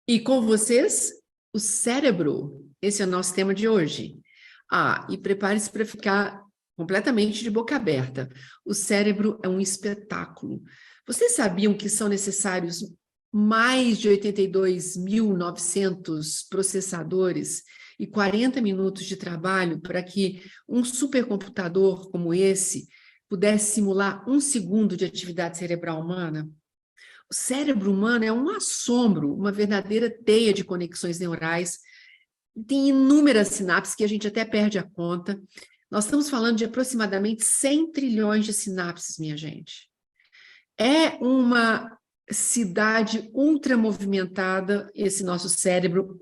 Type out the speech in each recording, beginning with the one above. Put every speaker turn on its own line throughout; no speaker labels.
E com vocês, o cérebro. Esse é o nosso tema de hoje. E prepare-se para ficar completamente de boca aberta. O cérebro é um espetáculo. Vocês sabiam que são necessários mais de 82.900 processadores e 40 minutos de trabalho para que um supercomputador como esse pudesse simular 1 segundo de atividade cerebral humana? O cérebro humano é um assombro, uma verdadeira teia de conexões neurais. Tem inúmeras sinapses que a gente até perde a conta. Nós estamos falando de aproximadamente 100 trilhões de sinapses, minha gente. É uma cidade ultramovimentada, esse nosso cérebro,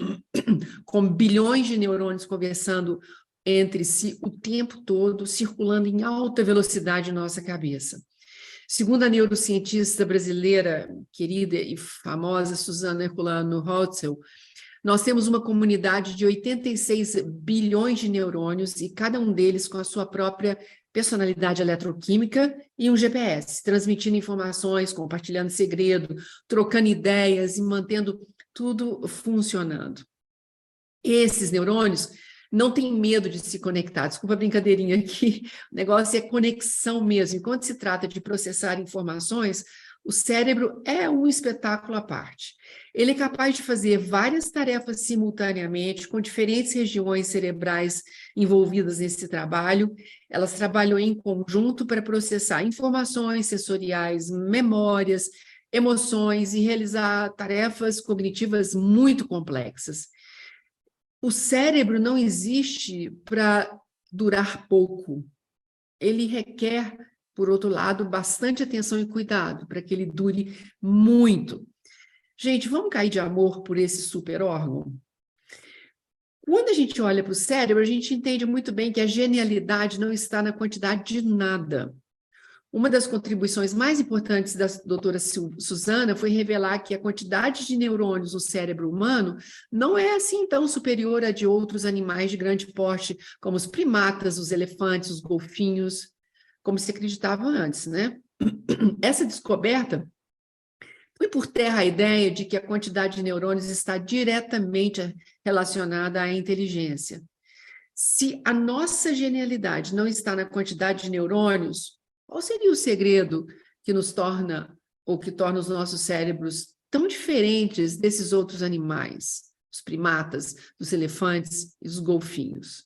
com bilhões de neurônios conversando entre si o tempo todo, circulando em alta velocidade em nossa cabeça. Segundo a neurocientista brasileira, querida e famosa Susana Herculano Holtzel, nós temos uma comunidade de 86 bilhões de neurônios e cada um deles com a sua própria personalidade eletroquímica e um GPS, transmitindo informações, compartilhando segredo, trocando ideias e mantendo tudo funcionando. Esses neurônios não têm medo de se conectar. Desculpa a brincadeirinha aqui, o negócio é conexão mesmo. Enquanto se trata de processar informações, o cérebro é um espetáculo à parte. Ele é capaz de fazer várias tarefas simultaneamente, com diferentes regiões cerebrais envolvidas nesse trabalho. Elas trabalham em conjunto para processar informações sensoriais, memórias, emoções e realizar tarefas cognitivas muito complexas. O cérebro não existe para durar pouco. Ele requer, por outro lado, bastante atenção e cuidado para que ele dure muito. Gente, vamos cair de amor por esse super órgão? Quando a gente olha para o cérebro, a gente entende muito bem que a genialidade não está na quantidade de nada. Uma das contribuições mais importantes da doutora Susana foi revelar que a quantidade de neurônios no cérebro humano não é assim tão superior à de outros animais de grande porte, como os primatas, os elefantes, os golfinhos, como se acreditava antes, né? Essa descoberta põe por terra a ideia de que a quantidade de neurônios está diretamente relacionada à inteligência. Se a nossa genialidade não está na quantidade de neurônios, qual seria o segredo que nos torna, ou que torna os nossos cérebros tão diferentes desses outros animais, os primatas, dos elefantes e dos golfinhos?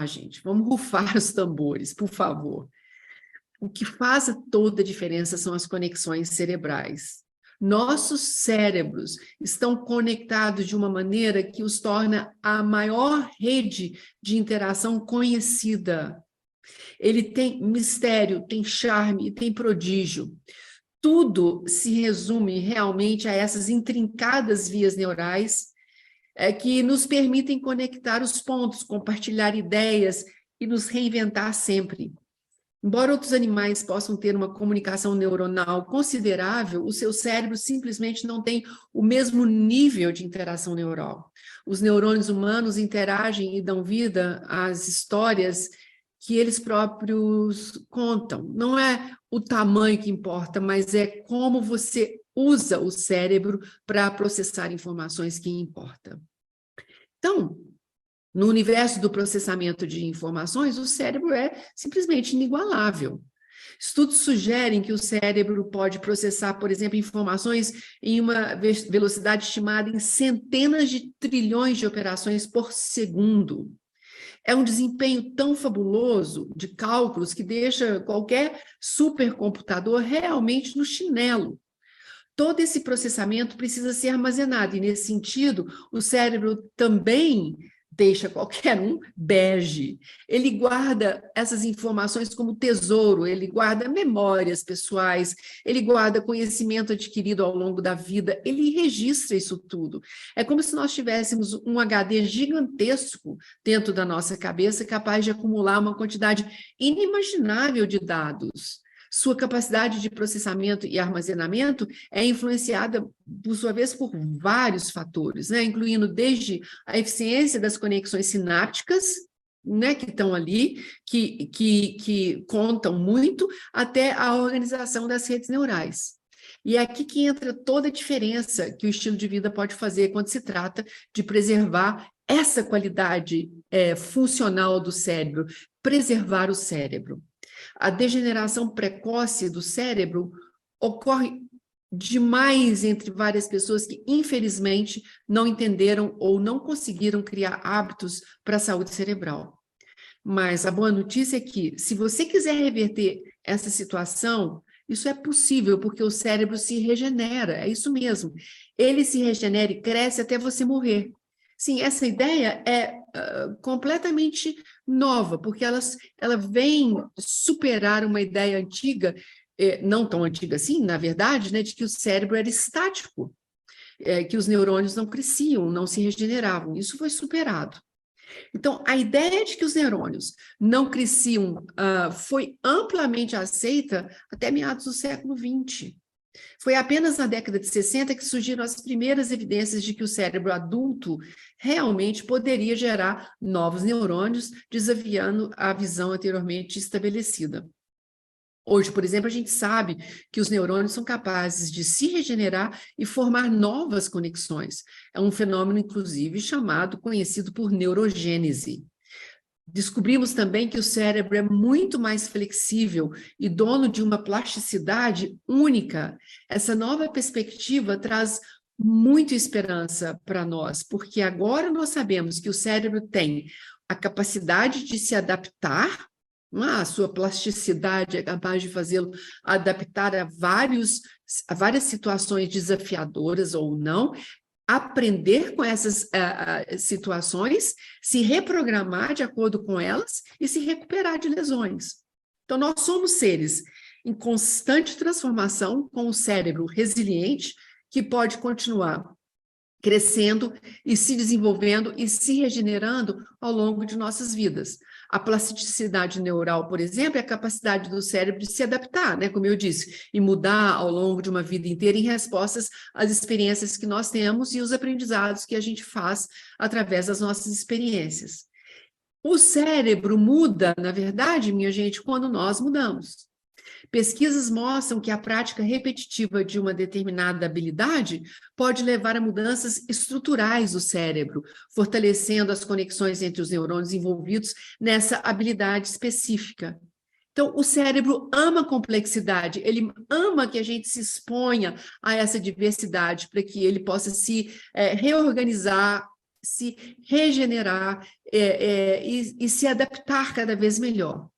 Gente, vamos rufar os tambores, por favor. O que faz toda a diferença são as conexões cerebrais. Nossos cérebros estão conectados de uma maneira que os torna a maior rede de interação conhecida. Ele tem mistério, tem charme e tem prodígio. Tudo se resume realmente a essas intrincadas vias neurais que nos permitem conectar os pontos, compartilhar ideias e nos reinventar sempre. Embora outros animais possam ter uma comunicação neuronal considerável, o seu cérebro simplesmente não tem o mesmo nível de interação neural. Os neurônios humanos interagem e dão vida às histórias que eles próprios contam. Não é o tamanho que importa, mas é como você usa o cérebro para processar informações que importam. Então, no universo do processamento de informações, o cérebro é simplesmente inigualável. Estudos sugerem que o cérebro pode processar, por exemplo, informações em uma velocidade estimada em centenas de trilhões de operações por segundo. É um desempenho tão fabuloso de cálculos que deixa qualquer supercomputador realmente no chinelo. Todo esse processamento precisa ser armazenado, e nesse sentido, o cérebro também deixa qualquer um bege. Ele guarda essas informações como tesouro, ele guarda memórias pessoais, ele guarda conhecimento adquirido ao longo da vida, ele registra isso tudo. É como se nós tivéssemos um HD gigantesco dentro da nossa cabeça, capaz de acumular uma quantidade inimaginável de dados. Sua capacidade de processamento e armazenamento é influenciada, por sua vez, por vários fatores, né? Incluindo desde a eficiência das conexões sinápticas, né, que estão ali, que contam muito, até a organização das redes neurais. E é aqui que entra toda a diferença que o estilo de vida pode fazer quando se trata de preservar essa qualidade funcional do cérebro, preservar o cérebro. A degeneração precoce do cérebro ocorre demais entre várias pessoas que, infelizmente, não entenderam ou não conseguiram criar hábitos para a saúde cerebral. Mas a boa notícia é que, se você quiser reverter essa situação, isso é possível, porque o cérebro se regenera, é isso mesmo. Ele se regenera e cresce até você morrer. Sim, essa ideia é completamente nova, porque ela vem superar uma ideia antiga, não tão antiga assim, na verdade, né, de que o cérebro era estático, que os neurônios não cresciam, não se regeneravam. Isso foi superado. Então, a ideia de que os neurônios não cresciam foi amplamente aceita até meados do século XX. Foi apenas na década de 60 que surgiram as primeiras evidências de que o cérebro adulto realmente poderia gerar novos neurônios, desafiando a visão anteriormente estabelecida. Hoje, por exemplo, a gente sabe que os neurônios são capazes de se regenerar e formar novas conexões. É um fenômeno, inclusive, conhecido por neurogênese. Descobrimos também que o cérebro é muito mais flexível e dono de uma plasticidade única. Essa nova perspectiva traz muita esperança para nós, porque agora nós sabemos que o cérebro tem a capacidade de se adaptar, a sua plasticidade é capaz de fazê-lo adaptar a várias situações desafiadoras ou não, aprender com essas situações, se reprogramar de acordo com elas e se recuperar de lesões. Então, nós somos seres em constante transformação, com o cérebro resiliente, que pode continuar crescendo e se desenvolvendo e se regenerando ao longo de nossas vidas. A plasticidade neural, por exemplo, é a capacidade do cérebro de se adaptar, né, como eu disse, e mudar ao longo de uma vida inteira em respostas às experiências que nós temos e os aprendizados que a gente faz através das nossas experiências. O cérebro muda, na verdade, minha gente, quando nós mudamos. Pesquisas mostram que a prática repetitiva de uma determinada habilidade pode levar a mudanças estruturais do cérebro, fortalecendo as conexões entre os neurônios envolvidos nessa habilidade específica. Então, o cérebro ama complexidade, ele ama que a gente se exponha a essa diversidade para que ele possa se reorganizar, se regenerar e se adaptar cada vez melhor.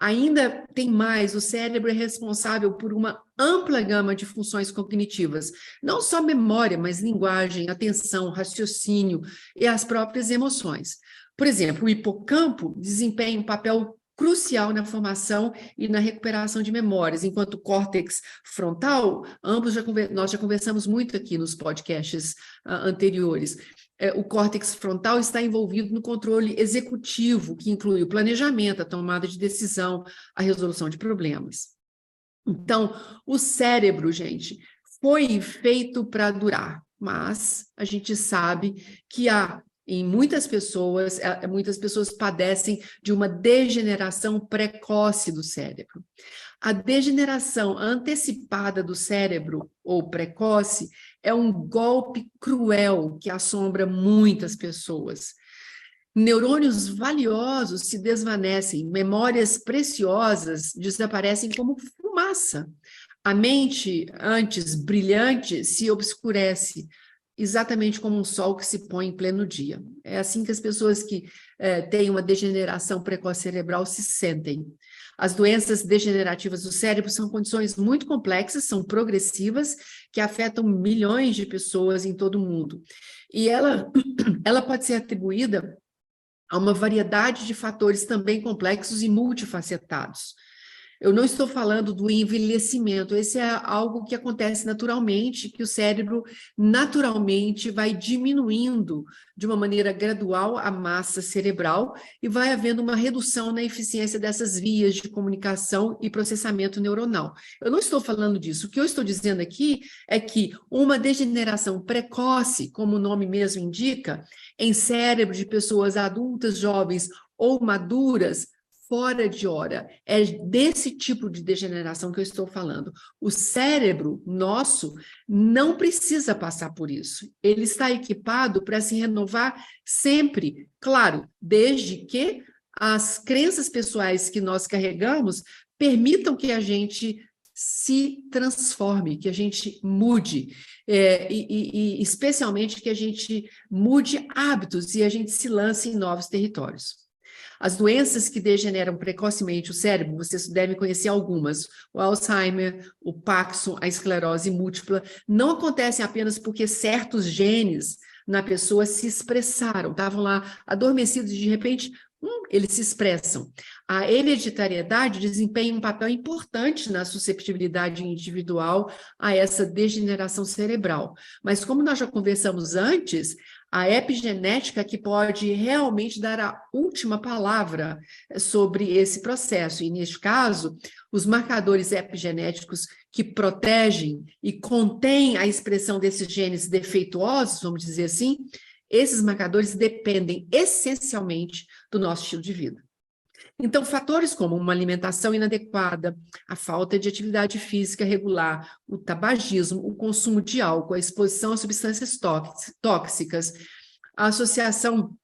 Ainda tem mais, o cérebro é responsável por uma ampla gama de funções cognitivas, não só memória, mas linguagem, atenção, raciocínio e as próprias emoções. Por exemplo, o hipocampo desempenha um papel crucial na formação e na recuperação de memórias, enquanto o córtex frontal, nós já conversamos muito aqui nos podcasts anteriores. O córtex frontal está envolvido no controle executivo, que inclui o planejamento, a tomada de decisão, a resolução de problemas. Então, o cérebro, gente, foi feito para durar, mas a gente sabe que muitas pessoas padecem de uma degeneração precoce do cérebro. A degeneração antecipada do cérebro, ou precoce, é um golpe cruel que assombra muitas pessoas. Neurônios valiosos se desvanecem, memórias preciosas desaparecem como fumaça. A mente, antes brilhante, se obscurece, exatamente como um sol que se põe em pleno dia. É assim que as pessoas que têm uma degeneração precoce cerebral se sentem. As doenças degenerativas do cérebro são condições muito complexas, são progressivas, que afetam milhões de pessoas em todo o mundo. E ela pode ser atribuída a uma variedade de fatores também complexos e multifacetados. Eu não estou falando do envelhecimento, esse é algo que acontece naturalmente, que o cérebro naturalmente vai diminuindo de uma maneira gradual a massa cerebral e vai havendo uma redução na eficiência dessas vias de comunicação e processamento neuronal. Eu não estou falando disso, o que eu estou dizendo aqui é que uma degeneração precoce, como o nome mesmo indica, em cérebro de pessoas adultas, jovens ou maduras, fora de hora. É desse tipo de degeneração que eu estou falando. O cérebro nosso não precisa passar por isso. Ele está equipado para se renovar sempre, claro, desde que as crenças pessoais que nós carregamos permitam que a gente se transforme, que a gente mude, e especialmente que a gente mude hábitos e a gente se lance em novos territórios. As doenças que degeneram precocemente o cérebro, vocês devem conhecer algumas. O Alzheimer, o Parkinson, a esclerose múltipla, não acontecem apenas porque certos genes na pessoa se expressaram, estavam lá adormecidos e de repente eles se expressam. A hereditariedade desempenha um papel importante na susceptibilidade individual a essa degeneração cerebral. Mas como nós já conversamos antes, a epigenética que pode realmente dar a última palavra sobre esse processo. E, neste caso, os marcadores epigenéticos que protegem e contêm a expressão desses genes defeituosos, vamos dizer assim, esses marcadores dependem essencialmente do nosso estilo de vida. Então, fatores como uma alimentação inadequada, a falta de atividade física regular, o tabagismo, o consumo de álcool, a exposição a substâncias tóxicas, a associação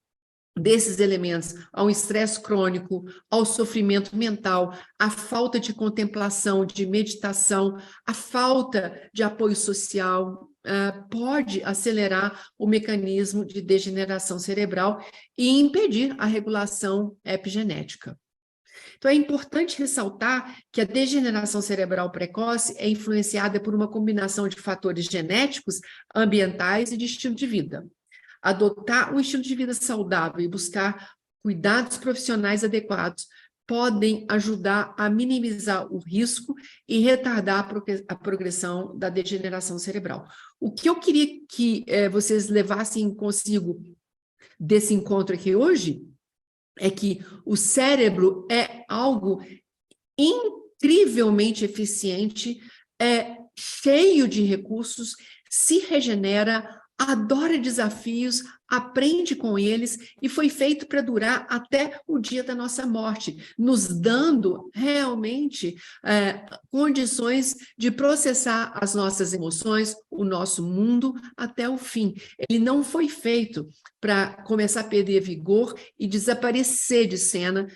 desses elementos ao estresse crônico, ao sofrimento mental, a falta de contemplação, de meditação, a falta de apoio social, pode acelerar o mecanismo de degeneração cerebral e impedir a regulação epigenética. Então, é importante ressaltar que a degeneração cerebral precoce é influenciada por uma combinação de fatores genéticos, ambientais e de estilo de vida. Adotar um estilo de vida saudável e buscar cuidados profissionais adequados podem ajudar a minimizar o risco e retardar a progressão da degeneração cerebral. O que eu queria que vocês levassem consigo desse encontro aqui hoje é que o cérebro é algo incrivelmente eficiente, cheio de recursos, se regenera, adora desafios, aprende com eles e foi feito para durar até o dia da nossa morte, nos dando realmente condições de processar as nossas emoções, o nosso mundo até o fim. Ele não foi feito para começar a perder vigor e desaparecer de cena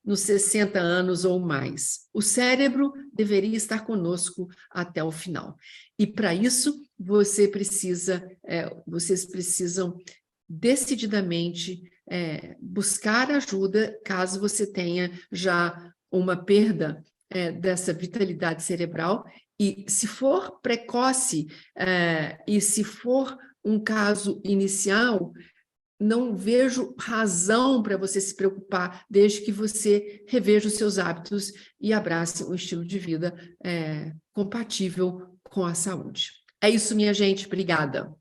nos 60 anos ou mais. O cérebro deveria estar conosco até o final. E, para isso, vocês precisam decididamente buscar ajuda caso você tenha já uma perda dessa vitalidade cerebral. E, se for precoce e se for um caso inicial, não vejo razão para você se preocupar, desde que você reveja os seus hábitos e abrace um estilo de vida compatível com a saúde. É isso, minha gente. Obrigada.